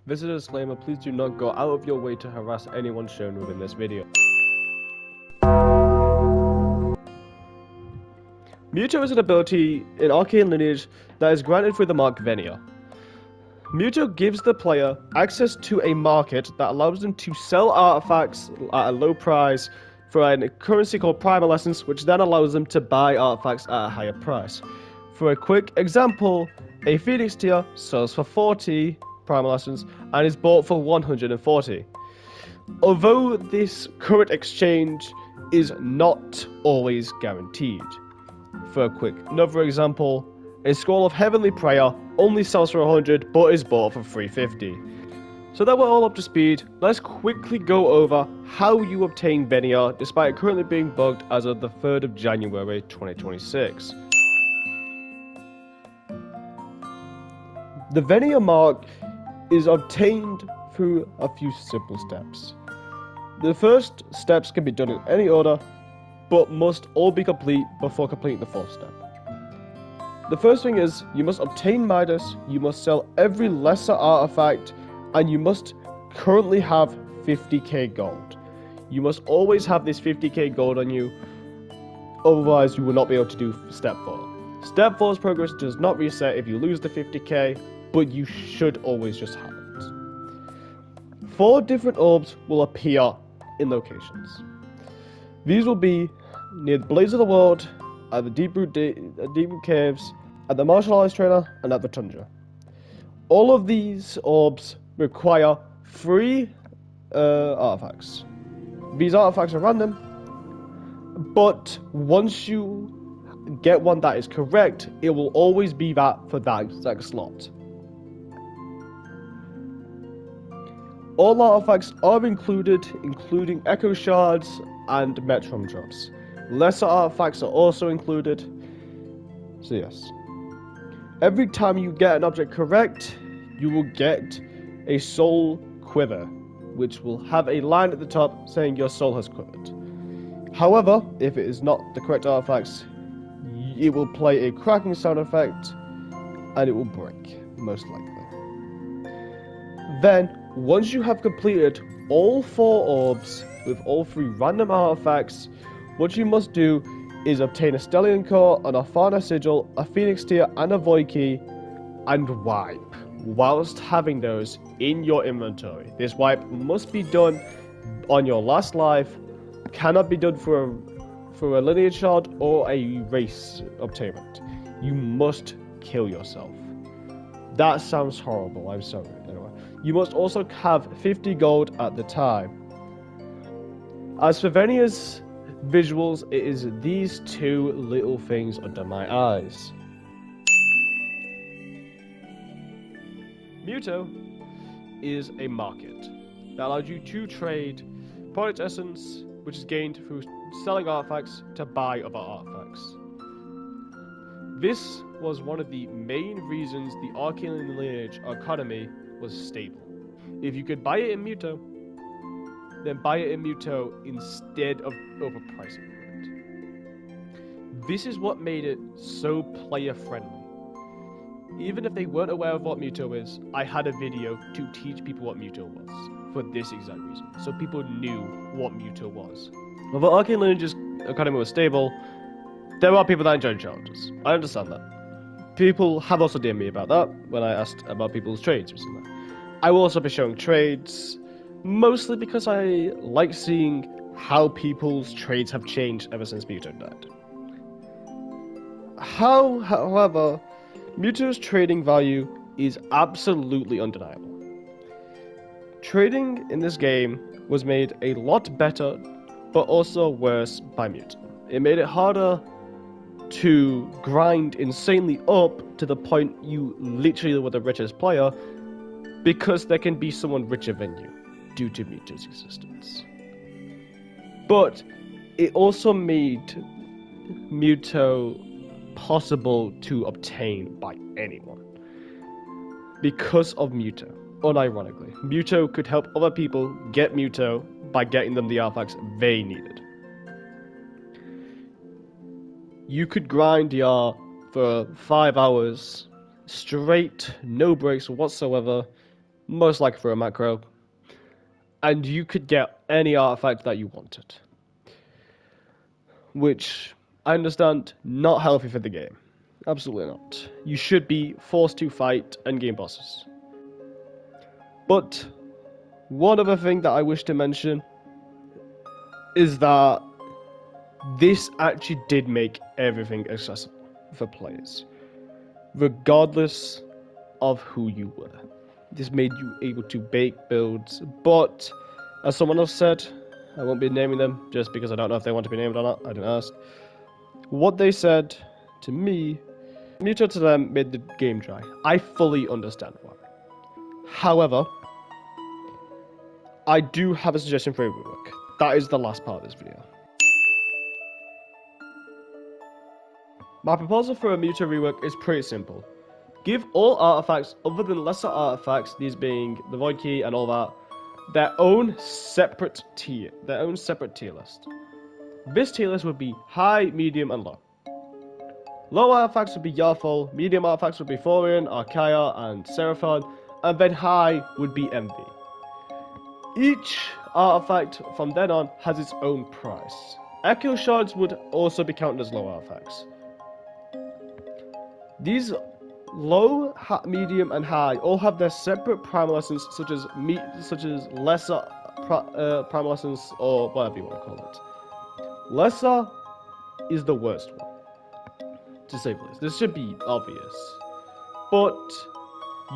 This is a disclaimer, please do not go out of your way to harass anyone shown within this video. Muto is an ability in Arcane Lineage that is granted through the mark Venia. Muto gives the player access to a market that allows them to sell artifacts at a low price for a currency called Primal Essence, which then allows them to buy artifacts at a higher price. For a quick example, a Phoenix tier sells for 40 Primal Essence and is bought for 140. Although this current exchange is not always guaranteed. For a quick another example, a Scroll of Heavenly Prayer only sells for 100 but is bought for 350. So that we're all up to speed, let's quickly go over how you obtain Venia despite it currently being bugged as of the 3rd of January 2026. The Venia mark is obtained through a few simple steps. The first steps can be done in any order, but must all be complete before completing the fourth step. The first thing is, you must obtain Midas, you must sell every lesser artifact, and you must currently have 50k gold. You must always have this 50k gold on you, otherwise you will not be able to do step 4. Step 4's progress does not reset if you lose the 50k, but you should always just have it. 4 different orbs will appear in locations. These will be near the Blaze of the World, at the Deep Root Caves, at the Martial Arts Trainer, and at the Tundra. All of these orbs require 3 artifacts. These artifacts are random, but once you get one that is correct, it will always be that for that exact slot. All artifacts are included, including Echo Shards and Metron drops. Lesser artifacts are also included. So yes. Every time you get an object correct, you will get a soul quiver, which will have a line at the top saying your soul has quivered. However, if it is not the correct artifacts, it will play a cracking sound effect and it will break, most likely. Then, once you have completed all 4 orbs with all 3 random artifacts, what you must do is obtain a Stellian Core, an Orphana Sigil, a Phoenix Tier, and a Void Key, and wipe, whilst having those in your inventory. This wipe must be done on your last life, cannot be done for a Lineage Shard or a Race Obtainment. You must kill yourself. That sounds horrible, I'm sorry. Anyway, you must also have 50 gold at the time. As for Venia's visuals, it is these 2 little things under my eyes. Muto is a market that allows you to trade product essence, which is gained through selling artifacts, to buy other artifacts. This was one of the main reasons the Arcane Lineage economy was stable. If you could buy it in Muto, then buy it in Muto instead of overpricing it. This is what made it so player friendly. Even if they weren't aware of what Muto is, I had a video to teach people what Muto was, for this exact reason, so people knew what Muto was. Although Arcane Lineage's economy was stable, there are people that enjoy challenges. I understand that. People have also DM'd me about that when I asked about people's trades recently. I will also be showing trades, mostly because I like seeing how people's trades have changed ever since Muto died. However, Muto's trading value is absolutely undeniable. Trading in this game was made a lot better, but also worse by Muto. It made it harder to grind insanely up to the point you literally were the richest player, because there can be someone richer than you due to Muto's existence. But it also made Muto possible to obtain by anyone. Because of Muto, unironically, Muto could help other people get Muto by getting them the artifacts they needed. You could grind Yar for 5 hours straight, no breaks whatsoever, most likely for a macro, and you could get any artifact that you wanted. Which, I understand, not healthy for the game. Absolutely not. You should be forced to fight endgame bosses. But, one other thing that I wish to mention is that this actually did make everything accessible for players, regardless of who you were. This made you able to bake builds, but as someone else said, I won't be naming them just because I don't know if they want to be named or not, I didn't ask. What they said to me, Muto to them made the game dry. I fully understand why. However, I do have a suggestion for a rework. That is the last part of this video. My proposal for a Muto rework is pretty simple. Give all artifacts other than lesser artifacts, these being the Void Key and all that, their own separate tier list. This tier list would be high, medium, and low. Low artifacts would be Yarful, medium artifacts would be Thorian, Archaea, and Seraphon, and then high would be Envy. Each artifact from then on has its own price. Echo Shards would also be counted as low artifacts. These low, medium, and high all have their separate primal essence, such as lesser primal essence, or whatever you want to call it. Lesser is the worst one, to say the least. This should be obvious, but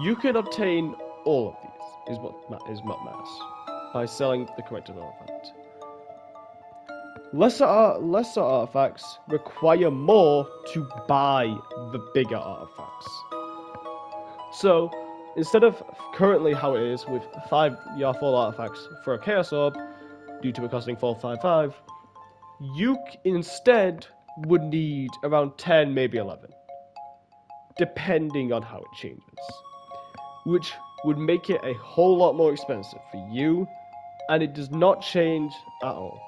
you can obtain all of these. Is what matters by selling the corrected artifact. Lesser artifacts require more to buy the bigger artifacts. So, instead of currently how it is with 5 Yarful artifacts for a Chaos Orb, due to it costing 455, you instead would need around 10, maybe 11, depending on how it changes, which would make it a whole lot more expensive for you, and it does not change at all.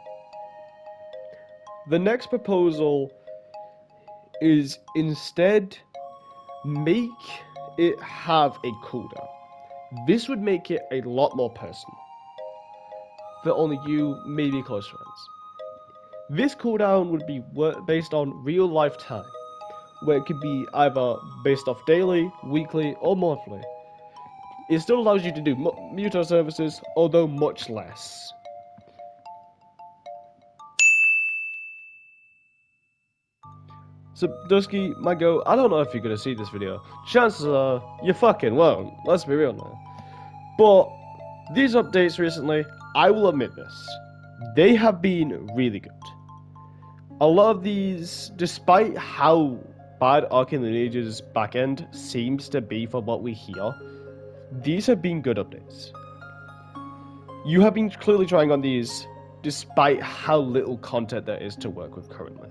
The next proposal is instead make it have a cooldown. This would make it a lot more personal for only you, maybe close friends. This cooldown would be based on real life time, where it could be either based off daily, weekly, or monthly. It still allows you to do Muto services, although much less. So, Dusky, my go, I don't know if you're gonna see this video. Chances are, you fucking won't. Let's be real now. But, these updates recently, I will admit this, they have been really good. A lot of these, despite how bad Arcane Lineage's backend seems to be for what we hear, these have been good updates. You have been clearly trying on these, despite how little content there is to work with currently.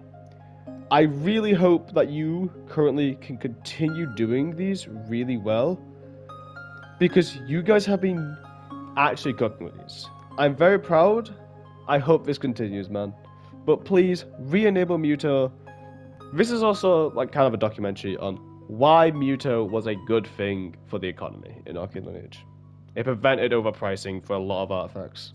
I really hope that you currently can continue doing these really well, because you guys have been actually cooking with these. I'm very proud. I hope this continues, man. But please, re-enable Muto. This is also like kind of a documentary on why Muto was a good thing for the economy in Arcane Lineage. It prevented overpricing for a lot of artifacts.